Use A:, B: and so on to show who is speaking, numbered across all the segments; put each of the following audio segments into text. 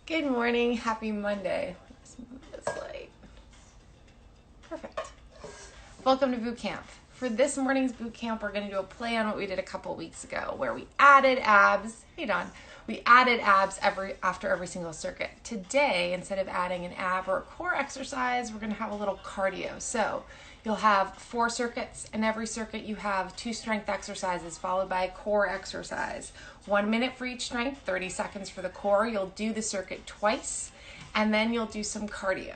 A: Good morning, happy Monday. Let's move this light. Perfect. Welcome to Bootcamp. For this morning's Bootcamp, we're going to do a play on what we did a couple weeks ago, where we added abs. Hey Don, we added abs after every single circuit. Today, instead of adding an ab or a core exercise, we're going to have a little cardio. So you'll have 4 circuits. In every circuit, you have 2 strength exercises followed by a core exercise. 1 minute for each strength, 30 seconds for the core. You'll do the circuit twice, and then you'll do some cardio.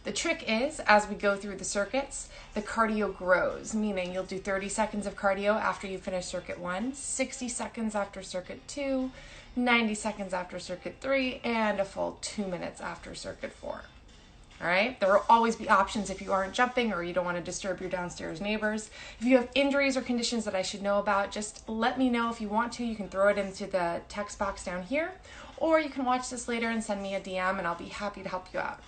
A: The trick is, as we go through the circuits, the cardio grows, meaning you'll do 30 seconds of cardio after you finish circuit 1, 60 seconds after circuit 2, 90 seconds after circuit 3, and a full 2 minutes after circuit 4. All right, there will always be options if you aren't jumping or you don't want to disturb your downstairs neighbors. If you have injuries or conditions that I should know about, just let me know if you want to. You can throw it into the text box down here, or you can watch this later and send me a DM and I'll be happy to help you out.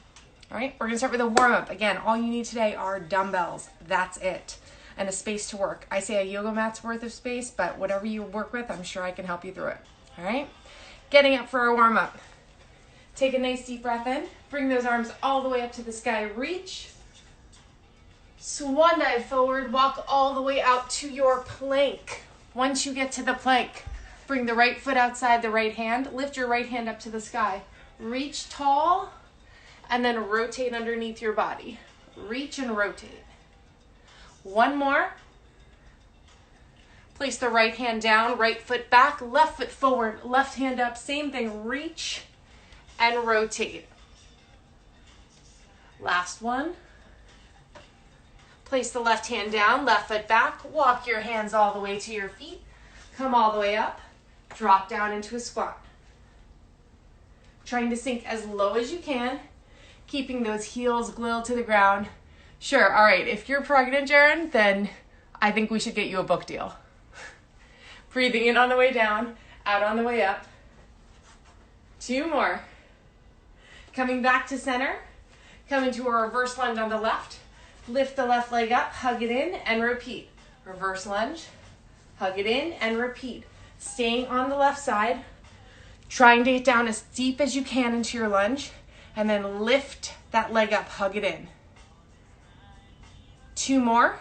A: All right, we're gonna start with a warm-up. Again, all you need today are dumbbells, that's it, and a space to work. I say a yoga mat's worth of space, but whatever you work with, I'm sure I can help you through it. All right, getting up for our warm-up. Take a nice deep breath in. Bring those arms all the way up to the sky. Reach. Swan dive forward. Walk all the way out to your plank. Once you get to the plank, bring the right foot outside the right hand. Lift your right hand up to the sky. Reach tall and then rotate underneath your body. Reach and rotate. One more. Place the right hand down, right foot back, left foot forward, left hand up. Same thing. Reach and rotate. Last one. Place the left hand down, left foot back. Walk your hands all the way to your feet. Come all the way up. Drop down into a squat. Trying to sink as low as you can, keeping those heels glued to the ground. Sure, all right, if you're pregnant, Jaren, then I think we should get you a book deal. Breathing in on the way down, out on the way up. 2 more. Coming back to center, come into a reverse lunge on the left. Lift the left leg up, hug it in, and repeat. Reverse lunge, hug it in, and repeat. Staying on the left side, trying to get down as deep as you can into your lunge, and then lift that leg up, hug it in. 2 more.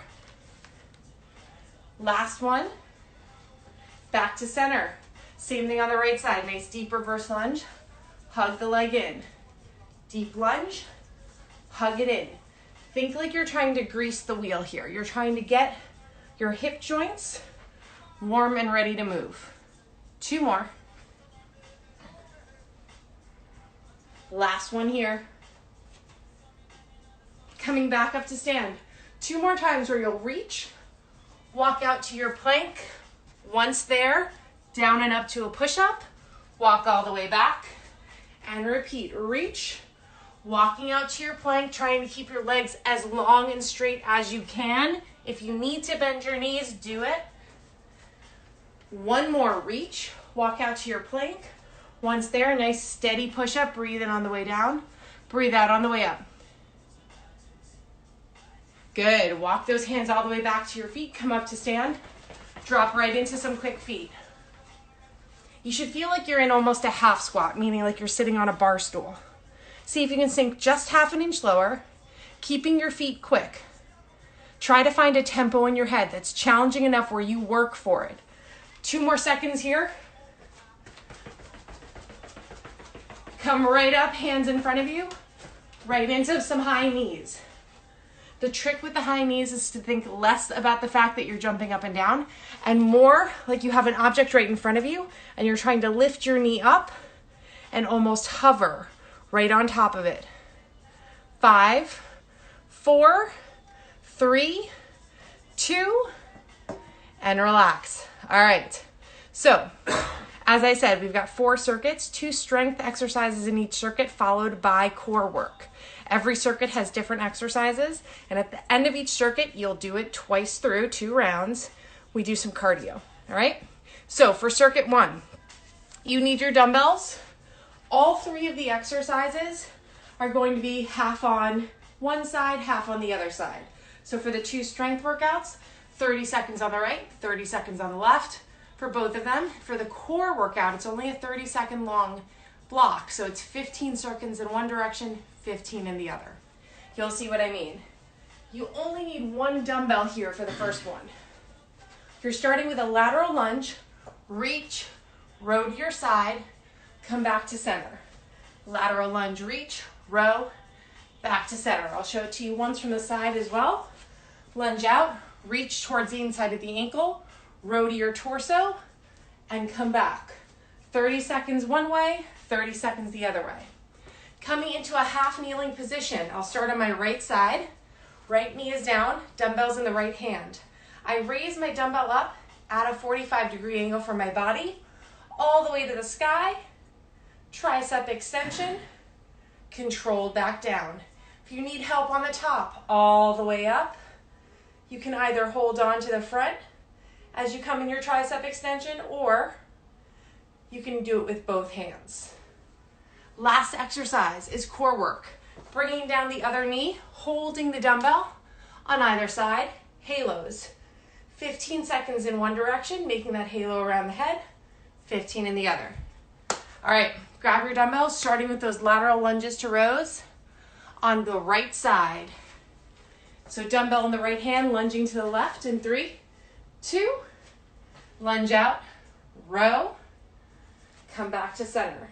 A: Last one. Back to center. Same thing on the right side. Nice deep reverse lunge, hug the leg in. Deep lunge, hug it in. Think like you're trying to grease the wheel here. You're trying to get your hip joints warm and ready to move. 2 more. Last one here. Coming back up to stand. 2 more times where you'll reach, walk out to your plank. Once there, down and up to a push-up. Walk all the way back and repeat. Reach. Walking out to your plank, trying to keep your legs as long and straight as you can. If you need to bend your knees, do it. 1 more, reach, walk out to your plank. Once there, nice steady push-up, breathe in on the way down, breathe out on the way up. Good, walk those hands all the way back to your feet, come up to stand, drop right into some quick feet. You should feel like you're in almost a half squat, meaning like you're sitting on a bar stool. See if you can sink just half an inch lower, keeping your feet quick. Try to find a tempo in your head that's challenging enough where you work for it. 2 more seconds here. Come right up, hands in front of you, right into some high knees. The trick with the high knees is to think less about the fact that you're jumping up and down and more like you have an object right in front of you and you're trying to lift your knee up and almost hover right on top of it. 5, 4, 3, 2, and relax. All right, so as I said, we've got 4 circuits, 2 strength exercises in each circuit followed by core work. Every circuit has different exercises, and at the end of each circuit, you'll do it twice through, 2 rounds. We do some cardio, all right? So for circuit 1, you need your dumbbells. All 3 of the exercises are going to be half on one side, half on the other side. So for the 2 strength workouts, 30 seconds on the right, 30 seconds on the left for both of them. For the core workout, it's only a 30-second long block. So it's 15 seconds in one direction, 15 in the other. You'll see what I mean. You only need one dumbbell here for the first one. You're starting with a lateral lunge, reach, row to your side, come back to center. Lateral lunge, reach, row, back to center. I'll show it to you once from the side as well. Lunge out, reach towards the inside of the ankle, row to your torso, and come back. 30 seconds one way, 30 seconds the other way. Coming into a half kneeling position, I'll start on my right side. Right knee is down, dumbbells in the right hand. I raise my dumbbell up at a 45-degree angle from my body, all the way to the sky, tricep extension, controlled back down. If you need help on the top, all the way up, you can either hold on to the front as you come in your tricep extension, or you can do it with both hands. Last exercise is core work. Bringing down the other knee, holding the dumbbell on either side, halos. 15 seconds in one direction, making that halo around the head, 15 in the other. All right, grab your dumbbells, starting with those lateral lunges to rows on the right side. So dumbbell in the right hand, lunging to the left in 3, 2, lunge out, row, come back to center.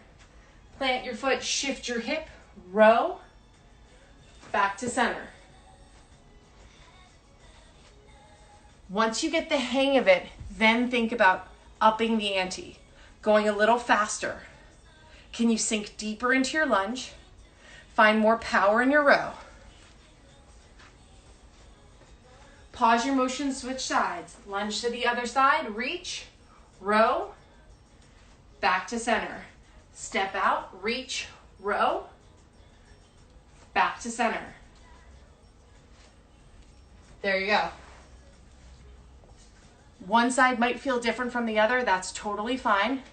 A: Plant your foot, shift your hip, row, back to center. Once you get the hang of it, then think about upping the ante, going a little faster. Can you sink deeper into your lunge? Find more power in your row. Pause your motion, switch sides. Lunge to the other side, reach, row, back to center. Step out, reach, row, back to center. There you go. One side might feel different from the other. That's totally fine.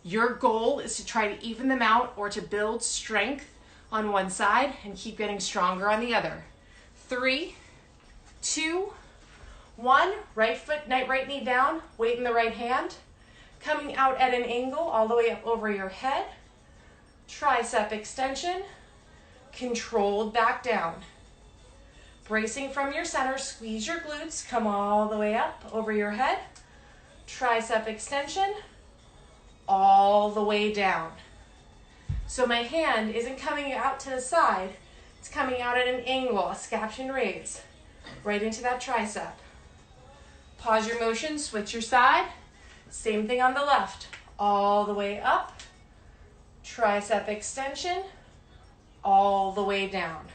A: Your goal is to try to even them out or to build strength on one side and keep getting stronger on the other. 3, 2, 1. Right foot, right knee down, weight in the right hand. Coming out at an angle all the way up over your head. Tricep extension. Controlled back down. Bracing from your center, squeeze your glutes, come all the way up over your head. Tricep extension, all the way down. So my hand isn't coming out to the side, it's coming out at an angle, a scaption raise, right into that tricep. Pause your motion, switch your side. Same thing on the left, all the way up. Tricep extension, all the way down.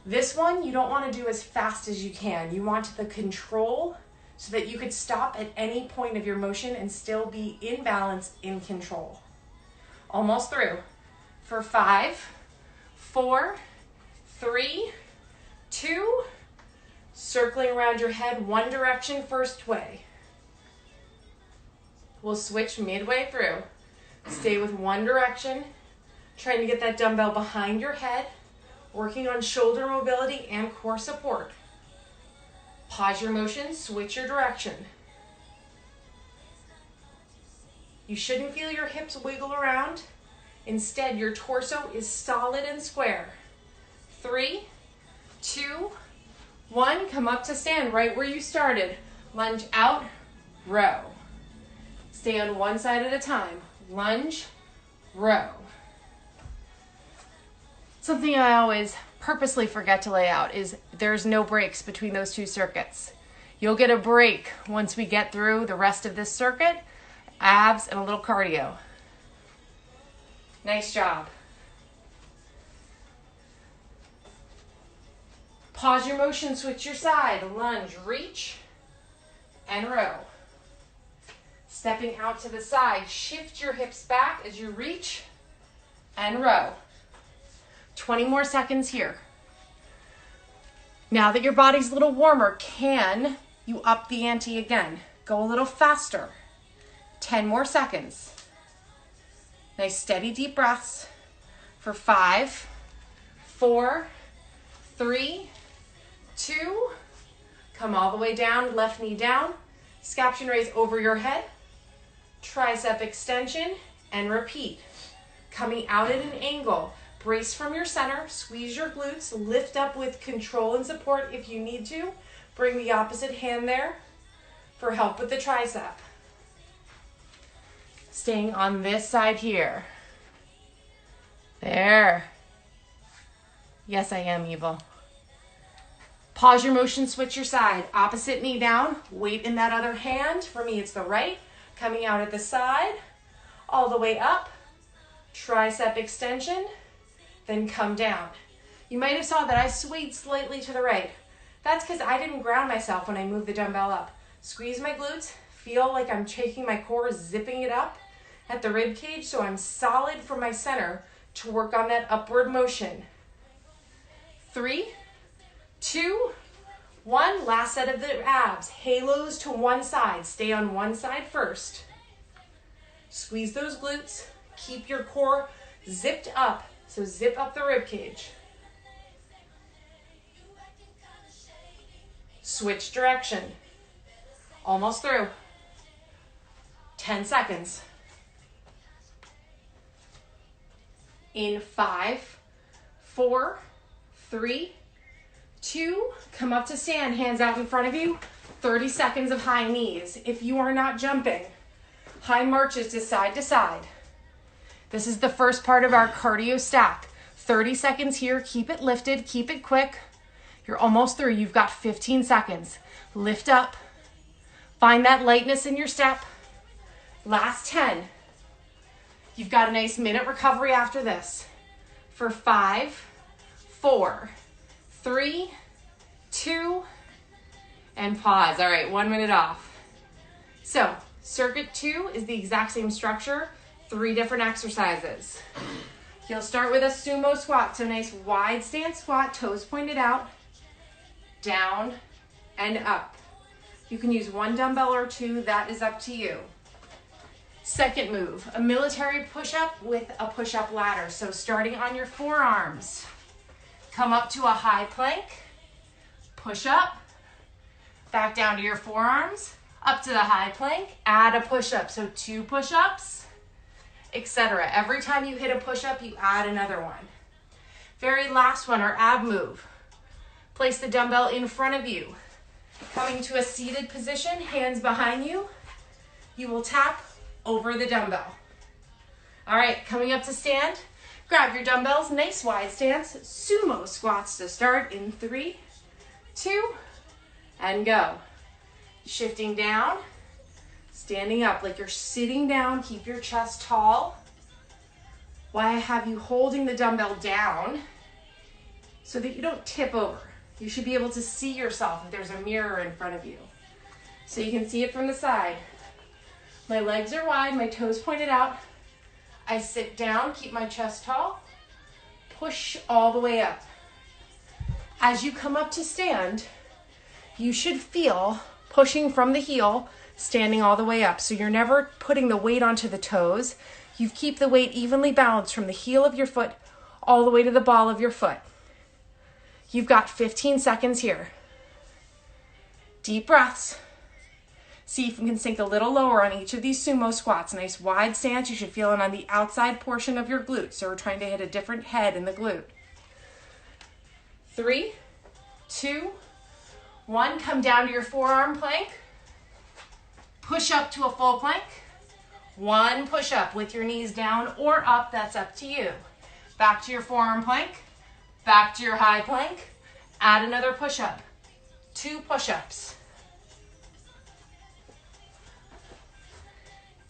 A: This one, you don't want to do as fast as you can. You want the control so that you could stop at any point of your motion and still be in balance, in control. Almost through. For 5, 4, 3, 2, circling around your head one direction first way. We'll switch midway through. Stay with one direction, trying to get that dumbbell behind your head, working on shoulder mobility and core support. Pause your motion, switch your direction. You shouldn't feel your hips wiggle around. Instead, your torso is solid and square. 3, 2, 1, come up to stand right where you started. Lunge out, row. Stay on one side at a time. Lunge, row. Something I always purposely forget to lay out is there's no breaks between those two circuits. You'll get a break once we get through the rest of this circuit, abs and a little cardio. Nice job. Pause your motion, switch your side, lunge, reach, and row. Stepping out to the side, shift your hips back as you reach and row. 20 more seconds here. Now that your body's a little warmer, can you up the ante again? Go a little faster. 10 more seconds. Nice steady deep breaths for 5, 4, 3, 2, come all the way down, left knee down, scaption raise over your head, tricep extension, and repeat. Coming out at an angle. Brace from your center, squeeze your glutes, lift up with control and support if you need to. Bring the opposite hand there for help with the tricep. Staying on this side here. There. Yes, I am evil. Pause your motion, switch your side. Opposite knee down, weight in that other hand. For me, it's the right. Coming out at the side, all the way up. Tricep extension, then come down. You might have saw that I swayed slightly to the right. That's because I didn't ground myself when I moved the dumbbell up. Squeeze my glutes, feel like I'm taking my core, zipping it up at the rib cage so I'm solid from my center to work on that upward motion. 3, 2, 1. Last set of the abs. Halos to one side. Stay on one side first. Squeeze those glutes. Keep your core zipped up. So zip up the rib cage. Switch direction. Almost through. 10 seconds. In 5, 4, 3, 2, come up to stand, hands out in front of you. 30 seconds of high knees. If you are not jumping, high marches to side. This is the first part of our cardio stack. 30 seconds here, keep it lifted, keep it quick. You're almost through, you've got 15 seconds. Lift up, find that lightness in your step. Last 10. You've got a nice minute recovery after this. For 5, 4, 3, 2, and pause. All right, 1 minute off. So, circuit 2 is the exact same structure, 3 different exercises. You'll start with a sumo squat, so nice wide stance squat, toes pointed out, down and up. You can use 1 dumbbell or 2, that is up to you. Second move, a military push-up with a push-up ladder. So starting on your forearms, come up to a high plank, push up, back down to your forearms, up to the high plank, add a push-up. So 2 push-ups, etc. Every time you hit a push-up, you add another one. Very last one, our ab move. Place the dumbbell in front of you. Coming to a seated position, hands behind you. You will tap over the dumbbell. All right, coming up to stand. Grab your dumbbells, nice wide stance. Sumo squats to start in 3, 2, and go. Shifting down, standing up like you're sitting down. Keep your chest tall. Why I have you holding the dumbbell down so that you don't tip over. You should be able to see yourself if there's a mirror in front of you. So you can see it from the side. My legs are wide, my toes pointed out. I sit down, keep my chest tall, push all the way up. As you come up to stand, you should feel pushing from the heel, standing all the way up. So you're never putting the weight onto the toes. You keep the weight evenly balanced from the heel of your foot all the way to the ball of your foot. You've got 15 seconds here. Deep breaths. See if you can sink a little lower on each of these sumo squats. Nice wide stance. You should feel it on the outside portion of your glute. So we're trying to hit a different head in the glute. 3, 2, 1. Come down to your forearm plank. Push up to a full plank. 1 push up with your knees down or up. That's up to you. Back to your forearm plank. Back to your high plank. Add another push up. 2 push-ups.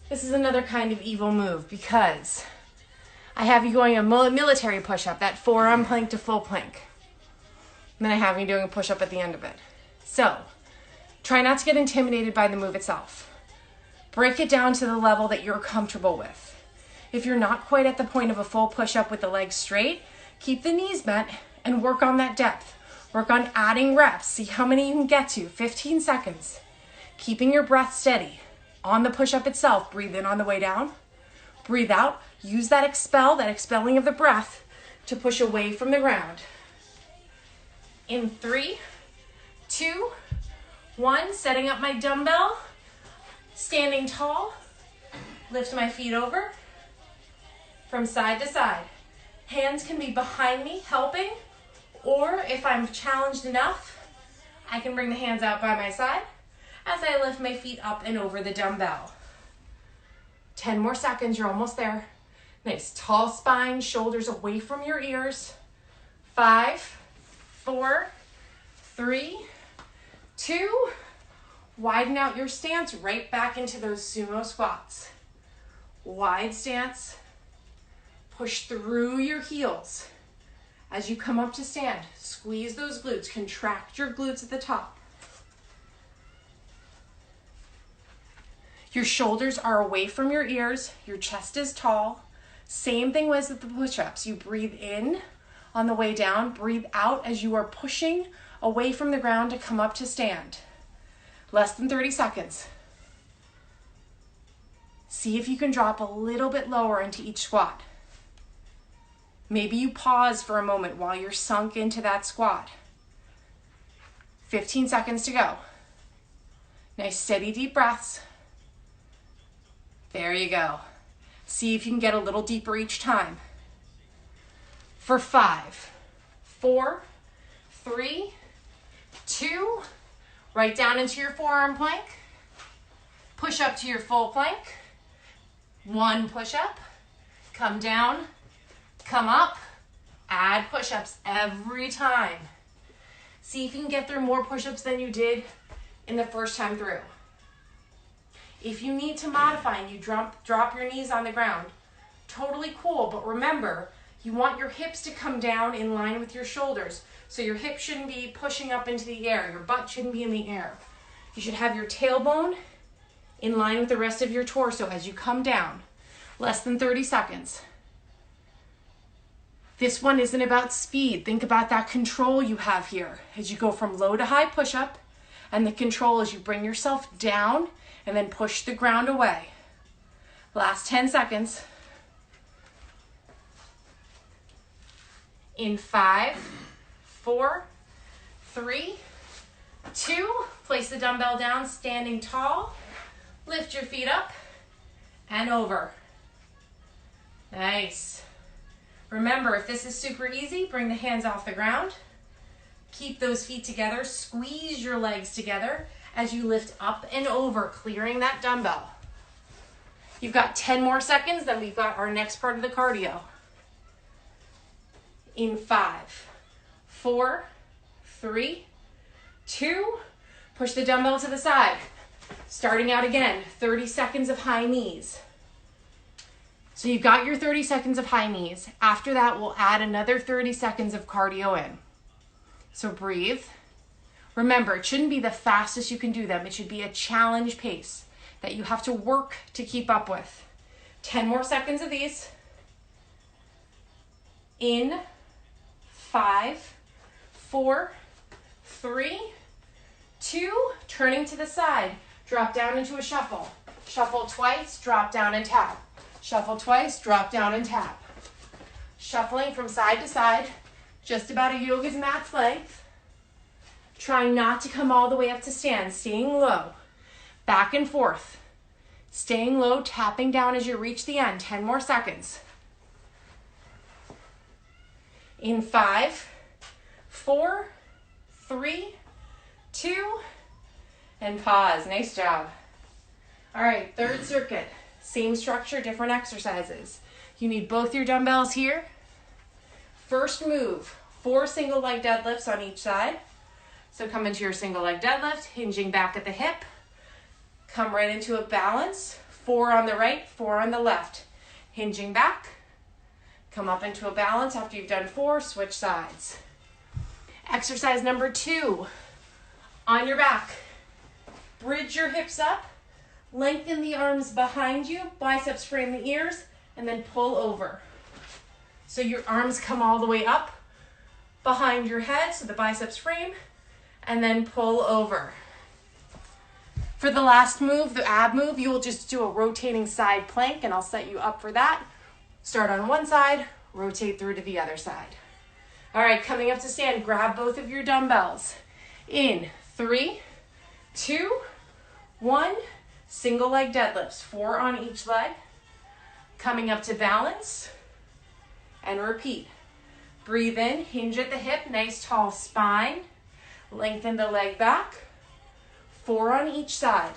A: This is another kind of evil move because I have you going a military push-up, that forearm plank to full plank. And then I have you doing a push-up at the end of it. So try not to get intimidated by the move itself. Break it down to the level that you're comfortable with. If you're not quite at the point of a full push-up with the legs straight, keep the knees bent and work on that depth. Work on adding reps. See how many you can get to. 15 seconds. Keeping your breath steady. On the push-up itself, breathe in on the way down. Breathe out. Use that expelling of the breath to push away from the ground. In 3, 2, 1, setting up my dumbbell. Standing tall. Lift my feet over from side to side. Hands can be behind me helping, or if I'm challenged enough, I can bring the hands out by my side as I lift my feet up and over the dumbbell. 10 more seconds, you're almost there. Nice tall spine, shoulders away from your ears. 5, 4, 3, 2, widen out your stance right back into those sumo squats. Wide stance, push through your heels. As you come up to stand, squeeze those glutes, contract your glutes at the top. Your shoulders are away from your ears, your chest is tall. Same thing was with the push-ups. You breathe in on the way down, breathe out as you are pushing away from the ground to come up to stand. Less than 30 seconds. See if you can drop a little bit lower into each squat. Maybe you pause for a moment while you're sunk into that squat. 15 seconds to go. Nice steady deep breaths. There you go. See if you can get a little deeper each time. For 5, 4, 3, 2, right down into your forearm plank. Push up to your full plank. 1 push up, come down, come up, add push-ups every time. See if you can get through more push-ups than you did in the first time through. If you need to modify and you drop your knees on the ground, totally cool, but remember, you want your hips to come down in line with your shoulders. So your hips shouldn't be pushing up into the air, your butt shouldn't be in the air. You should have your tailbone in line with the rest of your torso as you come down. Less than 30 seconds. This one isn't about speed. Think about that control you have here as you go from low to high push-up, and the control as you bring yourself down and then push the ground away. Last 10 seconds. In 5, 4, 3, 2, place the dumbbell down, standing tall. Lift your feet up and over. Nice. Remember, if this is super easy, bring the hands off the ground. Keep those feet together. Squeeze your legs together as you lift up and over, clearing that dumbbell. You've got 10 more seconds, then we've got our next part of the cardio. In 5, 4, 3, 2, push the dumbbell to the side. Starting out again, 30 seconds of high knees. So you've got your 30 seconds of high knees. After that, we'll add another 30 seconds of cardio in. So breathe. Remember, it shouldn't be the fastest you can do them. It should be a challenge pace that you have to work to keep up with. 10 more seconds of these. In 5, 4, 3, 2, turning to the side. Drop down into a shuffle. Shuffle twice, drop down and tap. Shuffle twice, drop down and tap. Shuffling from side to side, just about a yoga's mat's length. Trying not to come all the way up to stand, staying low. Back and forth. Staying low, tapping down as you reach the end. 10 more seconds. In 5, 4, 3, 2, and pause. Nice job. All right, third circuit. Same structure, different exercises. You need both your dumbbells here. First move, 4 single leg deadlifts on each side. So come into your single leg deadlift, hinging back at the hip. Come right into a balance. 4 on the right, 4 on the left. Hinging back. Come up into a balance after you've done 4, switch sides. Exercise number 2, on your back. Bridge your hips up. Lengthen the arms behind you, biceps frame the ears, and then pull over. So your arms come all the way up behind your head, so the biceps frame, and then pull over. For the last move, the ab move, you will just do a rotating side plank, and I'll set you up for that. Start on one side, rotate through to the other side. All right, coming up to stand, grab both of your dumbbells. In 3, 2, 1, Single leg deadlifts, 4 on each leg. Coming up to balance and repeat. Breathe in, hinge at the hip, nice tall spine. Lengthen the leg back. 4 on each side.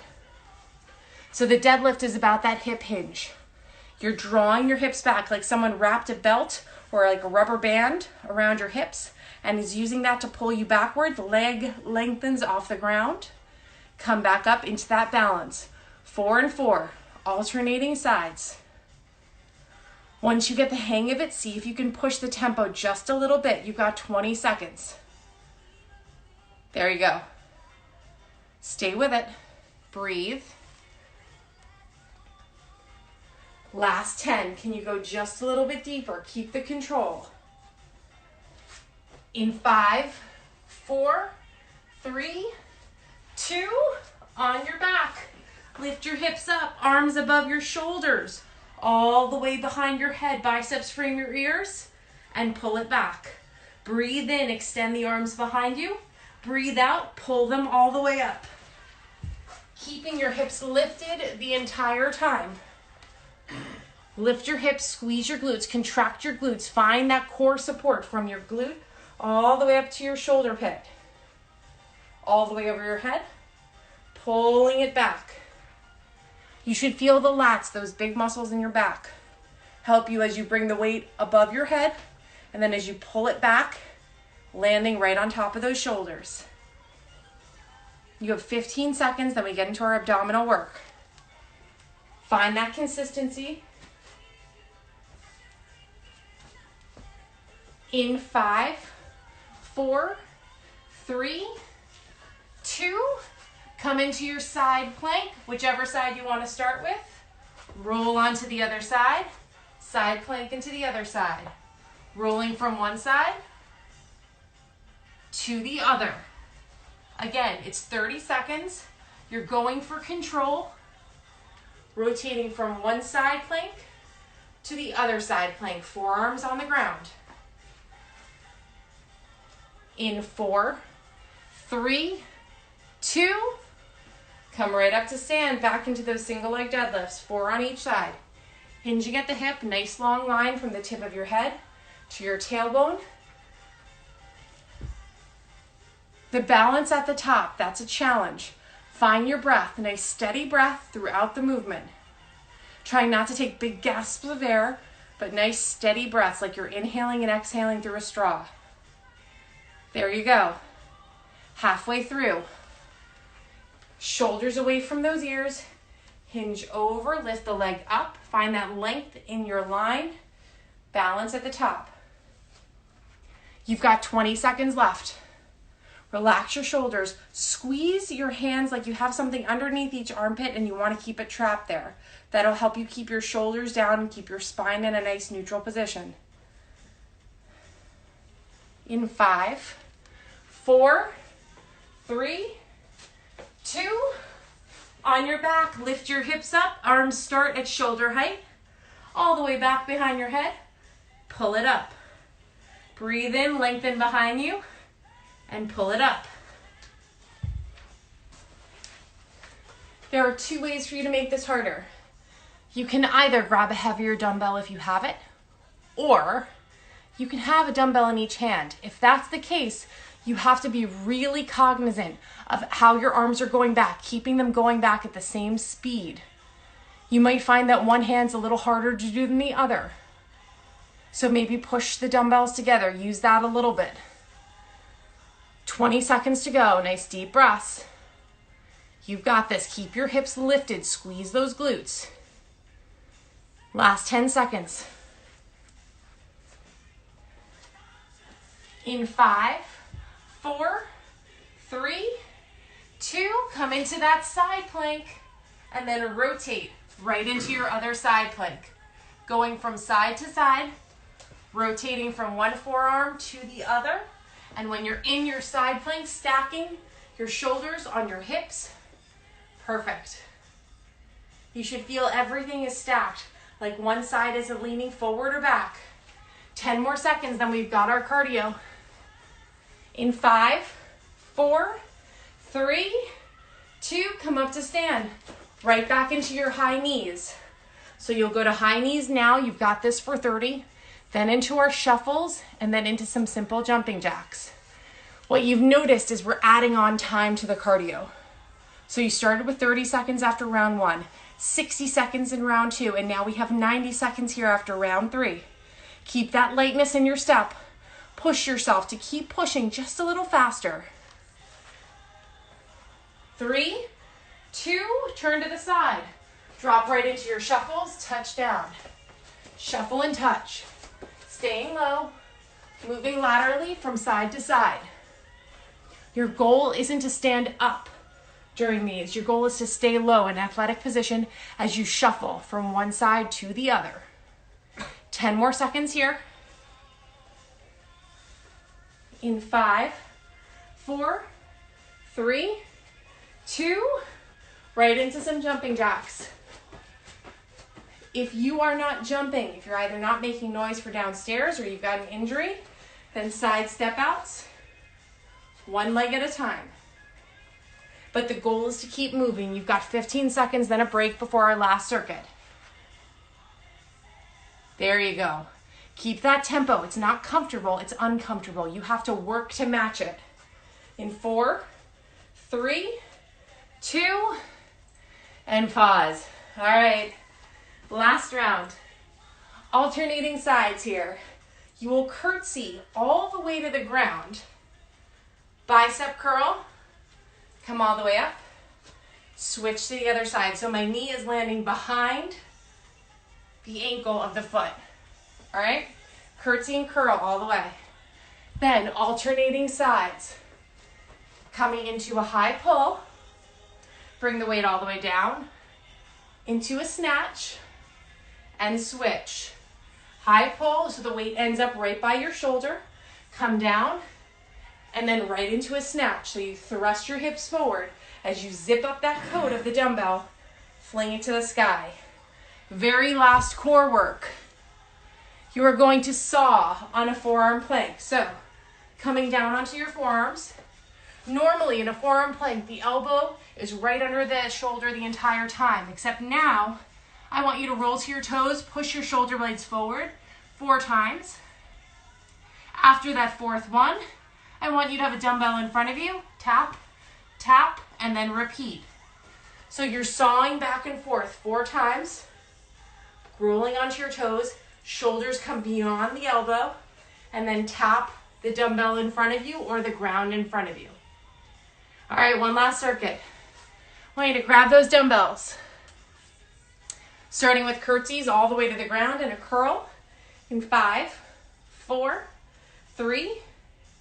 A: So the deadlift is about that hip hinge. You're drawing your hips back like someone wrapped a belt or like a rubber band around your hips and is using that to pull you backward. The leg lengthens off the ground. Come back up into that balance. 4 and 4, alternating sides. Once you get the hang of it, see if you can push the tempo just a little bit. You've got 20 seconds. There you go. Stay with it. Breathe. Last 10. Can you go just a little bit deeper? Keep the control. In 5, 4, 3, 2, on your back. Lift your hips up, arms above your shoulders, all the way behind your head, biceps frame your ears, and pull it back. Breathe in, extend the arms behind you. Breathe out, pull them all the way up. Keeping your hips lifted the entire time. Lift your hips, squeeze your glutes, contract your glutes. Find that core support from your glute all the way up to your shoulder pit. All the way over your head, pulling it back. You should feel the lats, those big muscles in your back, help you as you bring the weight above your head, and then as you pull it back, landing right on top of those shoulders. You have 15 seconds, then we get into our abdominal work. Find that consistency. In 5, 4, 3, 2, come into your side plank, whichever side you want to start with. Roll onto the other side. Side plank into the other side. Rolling from one side to the other. Again, it's 30 seconds. You're going for control. Rotating from one side plank to the other side plank. Forearms on the ground. In 4, 3, 2, come right up to stand, back into those single leg deadlifts, 4 on each side. Hinging at the hip, nice long line from the tip of your head to your tailbone. The balance at the top, that's a challenge. Find your breath, nice steady breath throughout the movement. Trying not to take big gasps of air, but nice steady breaths like you're inhaling and exhaling through a straw. There you go. Halfway through. Shoulders away from those ears. Hinge over, lift the leg up. Find that length in your line. Balance at the top. You've got 20 seconds left. Relax your shoulders. Squeeze your hands like you have something underneath each armpit and you want to keep it trapped there. That'll help you keep your shoulders down and keep your spine in a nice neutral position. In 5, 4, 3, 2, on your back, lift your hips up, arms start at shoulder height, all the way back behind your head, pull it up. Breathe in, lengthen behind you, and pull it up. There are 2 ways for you to make this harder. You can either grab a heavier dumbbell if you have it, or you can have a dumbbell in each hand. If that's the case, you have to be really cognizant of how your arms are going back, keeping them going back at the same speed. You might find that one hand's a little harder to do than the other. So maybe push the dumbbells together, use that a little bit. 20 seconds to go, nice deep breaths. You've got this, keep your hips lifted, squeeze those glutes. Last 10 seconds. In 5, 4, 3, 2, come into that side plank and then rotate right into your other side plank. Going from side to side, rotating from one forearm to the other. And when you're in your side plank, stacking your shoulders on your hips. Perfect. You should feel everything is stacked, like one side isn't leaning forward or back. 10 more seconds, then we've got our cardio. In 5, 4, 3, 2, come up to stand. right back into your high knees. So you'll go to high knees now. You've got this for 30. Then into our shuffles, and then into some simple jumping jacks. What you've noticed is we're adding on time to the cardio. So you started with 30 seconds after round 1, 60 seconds in round 2, and now we have 90 seconds here after round 3. Keep that lightness in your step. Push yourself to keep pushing just a little faster. 3, 2, turn to the side. Drop right into your shuffles, touch down. Shuffle and touch. Staying low, moving laterally from side to side. Your goal isn't to stand up during these. Your goal is to stay low in athletic position as you shuffle from one side to the other. 10 more seconds here. In 5, 4, 3, 2, right into some jumping jacks. If you are not jumping, if you're either not making noise for downstairs or you've got an injury, then side step outs, one leg at a time. But the goal is to keep moving. You've got 15 seconds, then a break before our last circuit. There you go. Keep that tempo. It's not comfortable, it's uncomfortable. You have to work to match it. In 4, 3, 2, and pause. All right. Last round, alternating sides here. You will curtsy all the way to the ground. Bicep curl, come all the way up. Switch to the other side. So my knee is landing behind the ankle of the foot. All right? Curtsy and curl all the way. Then alternating sides. Coming into a high pull. Bring the weight all the way down. Into a snatch. And switch. High pull, so the weight ends up right by your shoulder. Come down, and then right into a snatch. So you thrust your hips forward as you zip up that coat of the dumbbell, fling it to the sky. Very last core work. You are going to saw on a forearm plank. So coming down onto your forearms. Normally in a forearm plank, the elbow is right under the shoulder the entire time, except now, I want you to roll to your toes, push your shoulder blades forward 4 times. After that 4th one, I want you to have a dumbbell in front of you. Tap, tap, and then repeat. So you're sawing back and forth 4 times, rolling onto your toes, shoulders come beyond the elbow, and then tap the dumbbell in front of you or the ground in front of you. All right, one last circuit. I want you to grab those dumbbells. Starting with curtsies all the way to the ground and a curl in 5, 4, 3,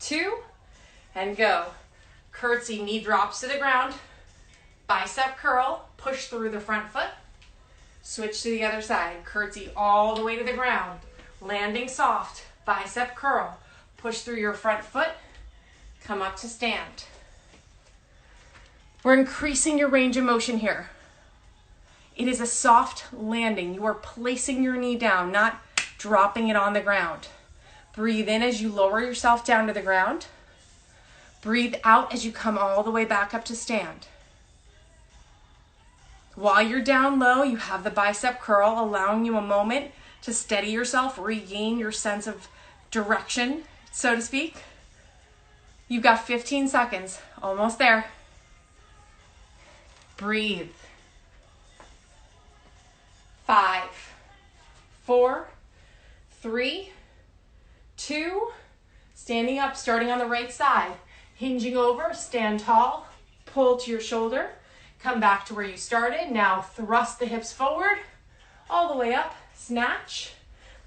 A: 2, and go. Curtsy, knee drops to the ground, bicep curl, push through the front foot, switch to the other side. Curtsy all the way to the ground, landing soft, bicep curl, push through your front foot, come up to stand. We're increasing your range of motion here. It is a soft landing. You are placing your knee down, not dropping it on the ground. Breathe in as you lower yourself down to the ground. Breathe out as you come all the way back up to stand. While you're down low, you have the bicep curl, allowing you a moment to steady yourself, regain your sense of direction, so to speak. You've got 15 seconds, almost there. Breathe. 5, 4, 3, 2, standing up, starting on the right side. Hinging over, stand tall, pull to your shoulder, come back to where you started. Now thrust the hips forward, all the way up, snatch,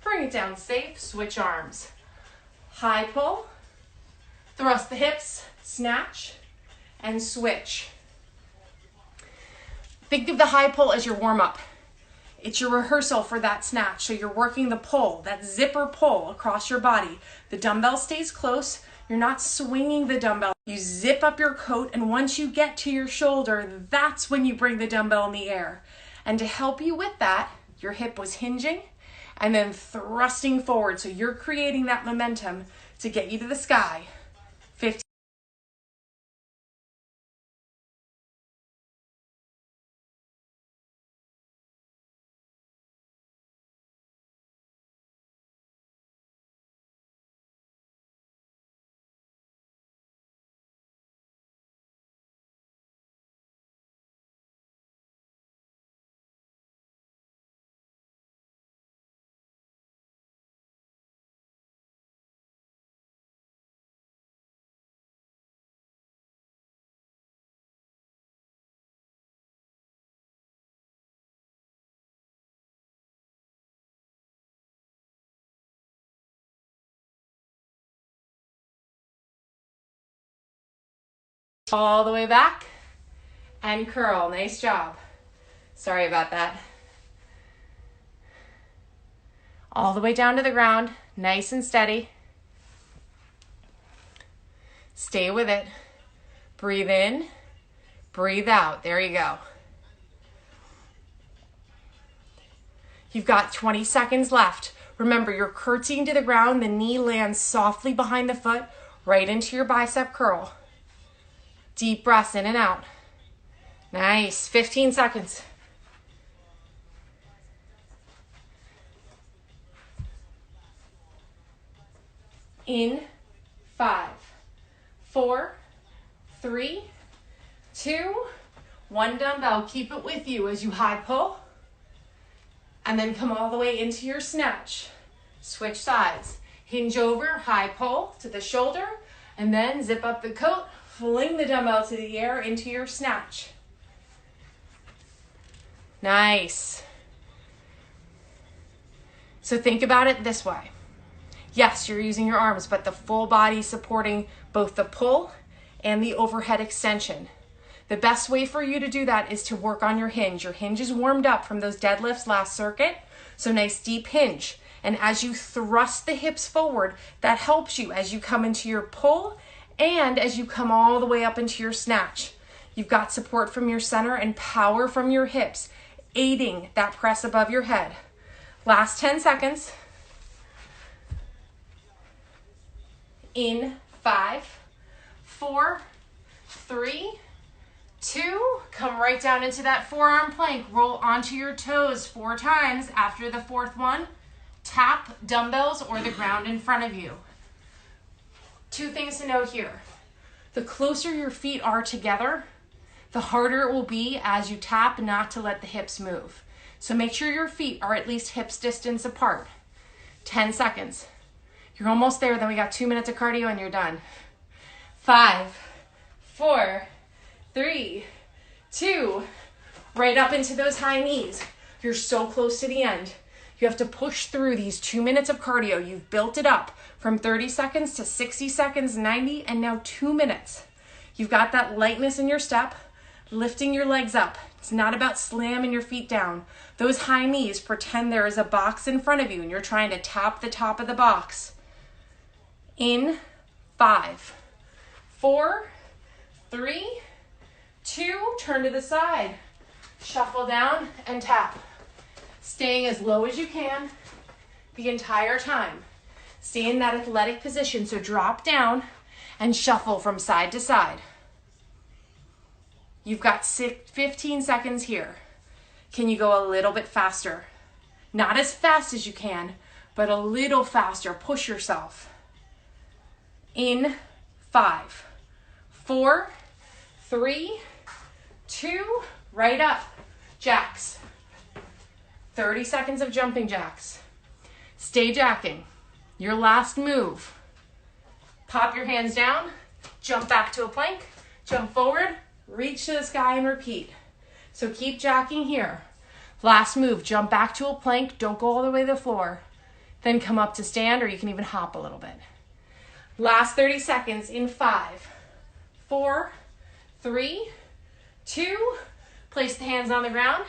A: bring it down safe, switch arms. High pull, thrust the hips, snatch, and switch. Think of the high pull as your warm-up. It's your rehearsal for that snatch. So you're working the pull, that zipper pull across your body. The dumbbell stays close. You're not swinging the dumbbell. You zip up your coat, and once you get to your shoulder, that's when you bring the dumbbell in the air. And to help you with that, your hip was hinging and then thrusting forward. So you're creating that momentum to get you to the sky. 15 All the way back and curl. Nice job. Sorry about that. All the way down to the ground, nice and steady. Stay with it. Breathe in, breathe out. There you go. You've got 20 seconds left. Remember, you're curtsying to the ground. The knee lands softly behind the foot, right into your bicep curl. Deep breaths in and out. Nice. 15 seconds. In 5, 4, 3, 2, 1 dumbbell. Keep it with you as you high pull. And then come all the way into your snatch. Switch sides. Hinge over, high pull to the shoulder, and then zip up the coat, fling the dumbbell to the air into your snatch. Nice. So think about it this way. Yes, you're using your arms, but the full body supporting both the pull and the overhead extension. The best way for you to do that is to work on your hinge. Your hinge is warmed up from those deadlifts last circuit, so nice deep hinge. And as you thrust the hips forward, that helps you as you come into your pull and as you come all the way up into your snatch. You've got support from your center and power from your hips, aiding that press above your head. Last 10 seconds. In 5, 4, 3, 2, come right down into that forearm plank. Roll onto your toes 4 times. After the 4th one, tap dumbbells or the ground in front of you. 2 things to note here. The closer your feet are together, the harder it will be as you tap not to let the hips move. So make sure your feet are at least hips distance apart. 10 seconds. You're almost there, then we got 2 minutes of cardio and you're done. 5, 4, 3, 2, right up into those high knees. You're so close to the end. You have to push through these 2 minutes of cardio. You've built it up from 30 seconds to 60 seconds, 90, and now 2 minutes. You've got that lightness in your step, lifting your legs up. It's not about slamming your feet down. Those high knees, pretend there is a box in front of you and you're trying to tap the top of the box. In 5, 4, 3, 2, turn to the side. Shuffle down and tap. Staying as low as you can the entire time. Stay in that athletic position, so drop down and shuffle from side to side. You've got 15 seconds here. Can you go a little bit faster? Not as fast as you can, but a little faster. Push yourself. In 5, 4, 3, 2, right up. Jacks. 30 seconds of jumping jacks. Stay jacking. Your last move. Pop your hands down, jump back to a plank, jump forward, reach to the sky and repeat. So keep jacking here. Last move, jump back to a plank, don't go all the way to the floor. Then come up to stand, or you can even hop a little bit. Last 30 seconds in 5, 4, 3, 2, place the hands on the ground,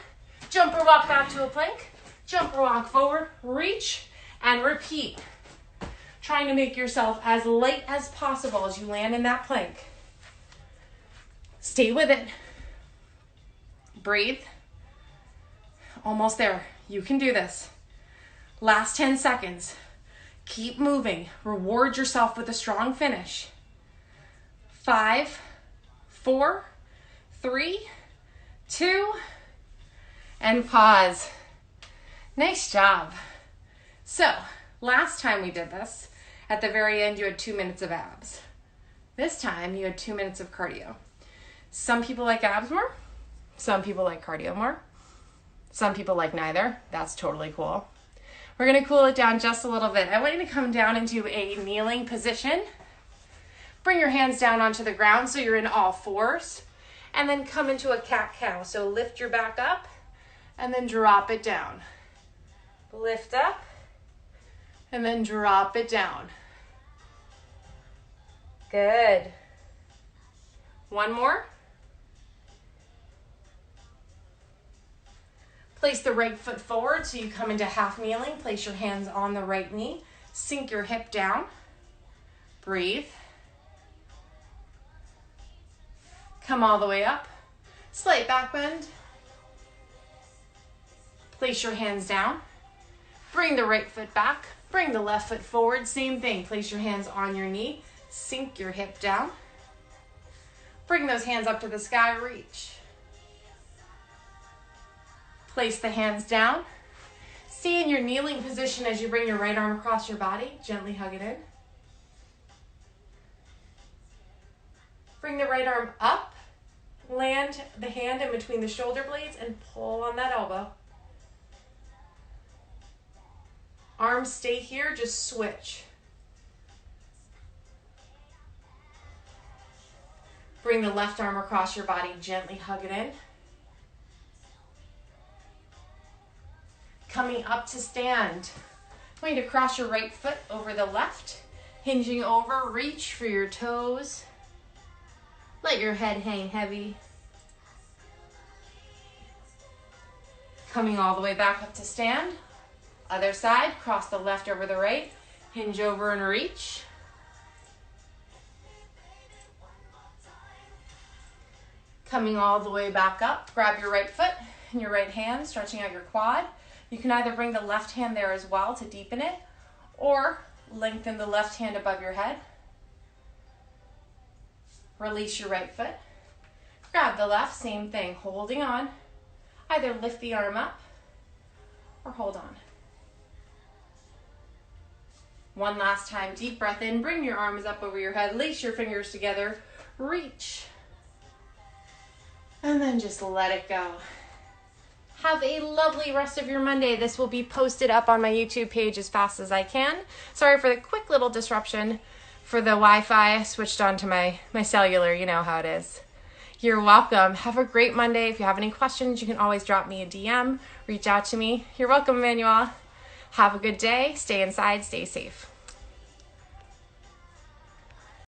A: jump or walk back to a plank, jump or walk forward, reach, and repeat. Trying to make yourself as light as possible as you land in that plank. Stay with it. Breathe. Almost there. You can do this. Last 10 seconds. Keep moving. Reward yourself with a strong finish. 5, 4, 3, 2, and pause. Nice job. So, last time we did this, at the very end you had 2 minutes of abs. This time you had 2 minutes of cardio. Some people like abs more. Some people like cardio more. Some people like neither. That's totally cool. We're going to cool it down just a little bit. I want you to come down into a kneeling position. Bring your hands down onto the ground so you're in all fours. And then come into a cat-cow. So lift your back up and then drop it down. Lift up and then drop it down. Good. One more. Place the right foot forward so you come into half kneeling. Place your hands on the right knee. Sink your hip down. Breathe. Come all the way up. Slight back bend. Place your hands down. Bring the right foot back. Bring the left foot forward. Same thing. Place your hands on your knee. Sink your hip down. Bring those hands up to the sky. Reach. Place the hands down. Stay in your kneeling position as you bring your right arm across your body. Gently hug it in. Bring the right arm up. Land the hand in between the shoulder blades and pull on that elbow. Arms stay here, just switch. Bring the left arm across your body, gently hug it in. Coming up to stand. Going to cross your right foot over the left, hinging over, reach for your toes. Let your head hang heavy. Coming all the way back up to stand. Other side, cross the left over the right, hinge over and reach. Coming all the way back up, grab your right foot and your right hand, stretching out your quad. You can either bring the left hand there as well to deepen it, or lengthen the left hand above your head. Release your right foot. Grab the left, same thing, holding on. Either lift the arm up or hold on. One last time, deep breath in, bring your arms up over your head, lace your fingers together, reach. And then just let it go. Have a lovely rest of your Monday. This will be posted up on my YouTube page as fast as I can. Sorry for the quick little disruption for the Wi-Fi. I switched on to my cellular, you know how it is. You're welcome. Have a great Monday. If you have any questions, you can always drop me a DM, reach out to me. You're welcome, Emmanuel. Have a good day. Stay inside, stay safe.